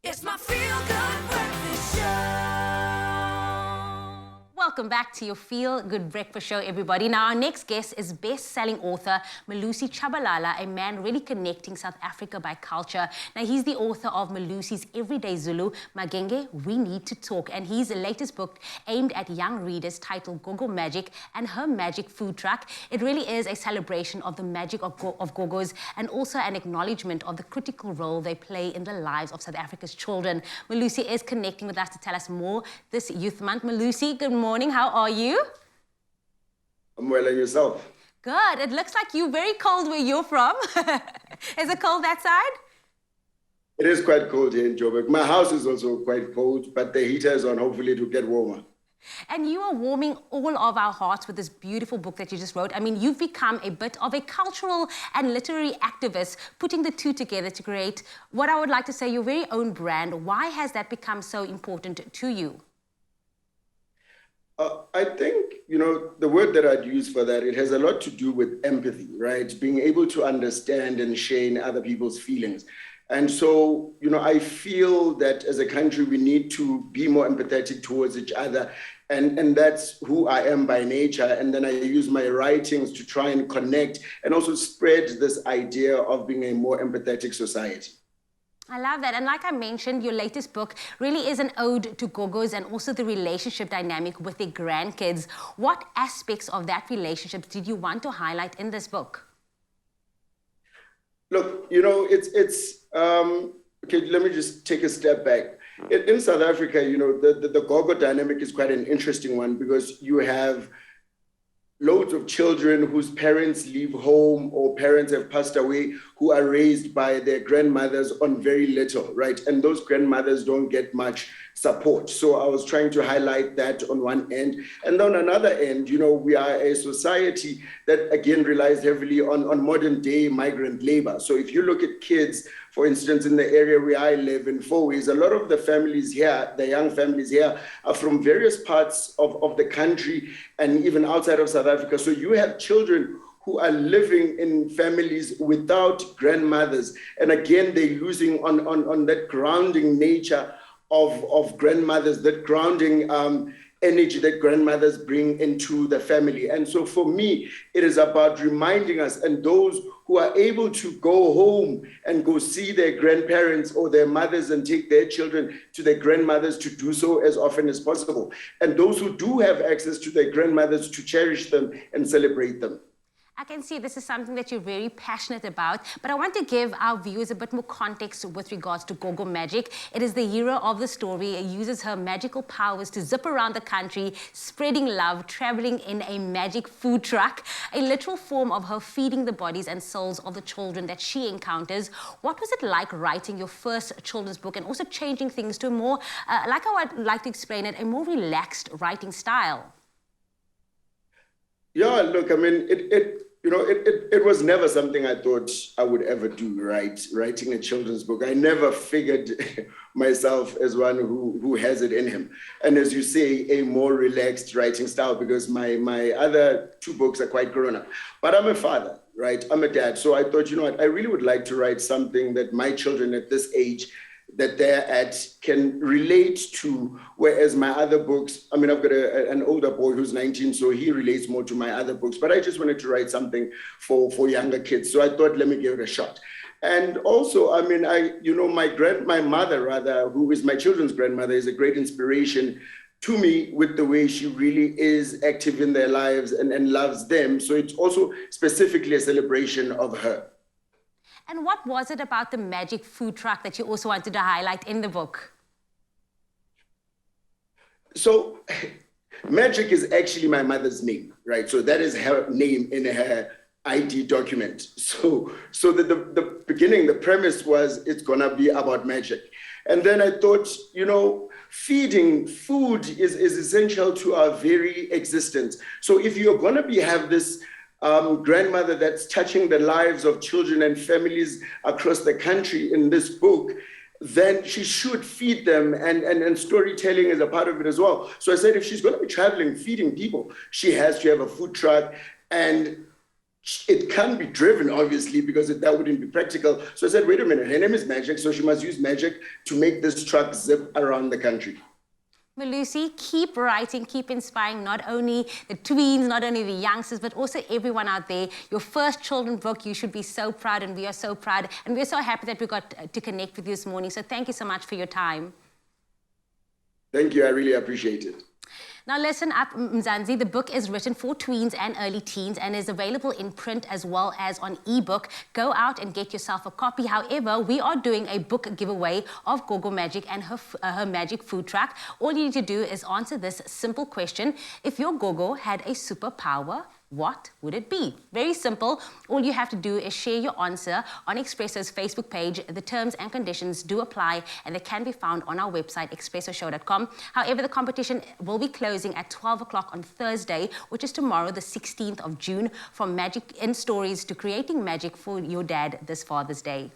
It's my feel-good breakfast show. Welcome back to your Feel Good Breakfast Show, everybody. Now, our next guest is best-selling author Melusi Tshabalala, a man really connecting South Africa by culture. Now, he's the author of Melusi's Everyday Zulu, Magenge, We Need to Talk, and his latest book aimed at young readers titled Gogo Magic and Her Magic Food Truck. It really is a celebration of the magic of Gogos and also an acknowledgement of the critical role they play in the lives of South Africa's children. Melusi is connecting with us to tell us more this Youth Month. Melusi, good morning. How are you? I'm well, and yourself? Good. It looks like you're very cold where you're from. Is it cold that side? It is quite cold here in Joburg. My house is also quite cold, but the heater is on. Hopefully it will get warmer. And you are warming all of our hearts with this beautiful book that you just wrote. I mean, you've become a bit of a cultural and literary activist, putting the two together to create what I would like to say your very own brand. Why has that become so important to you? I think, the word that I'd use for that, it has a lot to do with empathy, right? Being able to understand and share in other people's feelings. And so, I feel that as a country, we need to be more empathetic towards each other. And that's who I am by nature. And then I use my writings to try and connect and also spread this idea of being a more empathetic society. I love that. And like I mentioned, your latest book really is an ode to Gogos and also the relationship dynamic with their grandkids. What aspects of that relationship did you want to highlight in this book? Look, okay, let me just take a step back. In South Africa, the Gogo dynamic is quite an interesting one because you have loads of children whose parents leave home or parents have passed away who are raised by their grandmothers on very little, right? And those grandmothers don't get much support. So I was trying to highlight that on one end. And on another end, we are a society that, again, relies heavily on modern day migrant labor. So if you look at kids, for instance, in the area where I live in Fourways, a lot of the families here, the young families here, are from various parts of the country and even outside of South Africa. So you have children who are living in families without grandmothers. And again, they're losing on that grounding nature of grandmothers, that grounding energy that grandmothers bring into the family. And so for me, it is about reminding us and those who are able to go home and go see their grandparents or their mothers and take their children to their grandmothers to do so as often as possible. And those who do have access to their grandmothers to cherish them and celebrate them. I can see this is something that you're very passionate about, but I want to give our viewers a bit more context with regards to Gogo Magic. It is the hero of the story. It uses her magical powers to zip around the country, spreading love, traveling in a magic food truck, a literal form of her feeding the bodies and souls of the children that she encounters. What was it like writing your first children's book and also changing things to a more, like I would like to explain it, a more relaxed writing style? Yeah, look, I mean, it was never something I thought I would ever do, right? Writing a children's book. I never figured myself as one who has it in him. And as you say, a more relaxed writing style, because my other two books are quite grown up. But I'm a father, right? I'm a dad. So I thought, I really would like to write something that my children at this age that they're at can relate to, whereas my other books, I mean, I've got an older boy who's 19, so he relates more to my other books, but I just wanted to write something for younger kids. So I thought, let me give it a shot. And also, I mean, my mother, rather, who is my children's grandmother, is a great inspiration to me with the way she really is active in their lives and loves them. So it's also specifically a celebration of her. And what was it about the magic food truck that you also wanted to highlight in the book? So Magic is actually my mother's name, right? So that is her name in her ID document. So the beginning, the premise was it's gonna be about magic. And then I thought, feeding food is essential to our very existence. So if you're gonna have this grandmother that's touching the lives of children and families across the country in this book, then she should feed them, and storytelling is a part of it as well. So I said, if she's going to be traveling, feeding people, she has to have a food truck. And it can't be driven, obviously, because that wouldn't be practical. So I said, wait a minute, her name is Magic, so she must use magic to make this truck zip around the country. Melusi, keep writing, keep inspiring not only the tweens, not only the youngsters, but also everyone out there. Your first children's book, you should be so proud, and we are so proud. And we're so happy that we got to connect with you this morning. So thank you so much for your time. Thank you, I really appreciate it. Now listen up, Mzansi. The book is written for tweens and early teens and is available in print as well as on ebook. Go out and get yourself a copy. However, we are doing a book giveaway of Gogo Magic and her magic food truck. All you need to do is answer this simple question. If your Gogo had a superpower, what would it be? Very simple. All you have to do is share your answer on Expresso's Facebook page. The terms and conditions do apply, and they can be found on our website, expressoshow.com. However, the competition will be closing at 12 o'clock on Thursday, which is tomorrow, the 16th of June, from magic in stories to creating magic for your dad this Father's Day.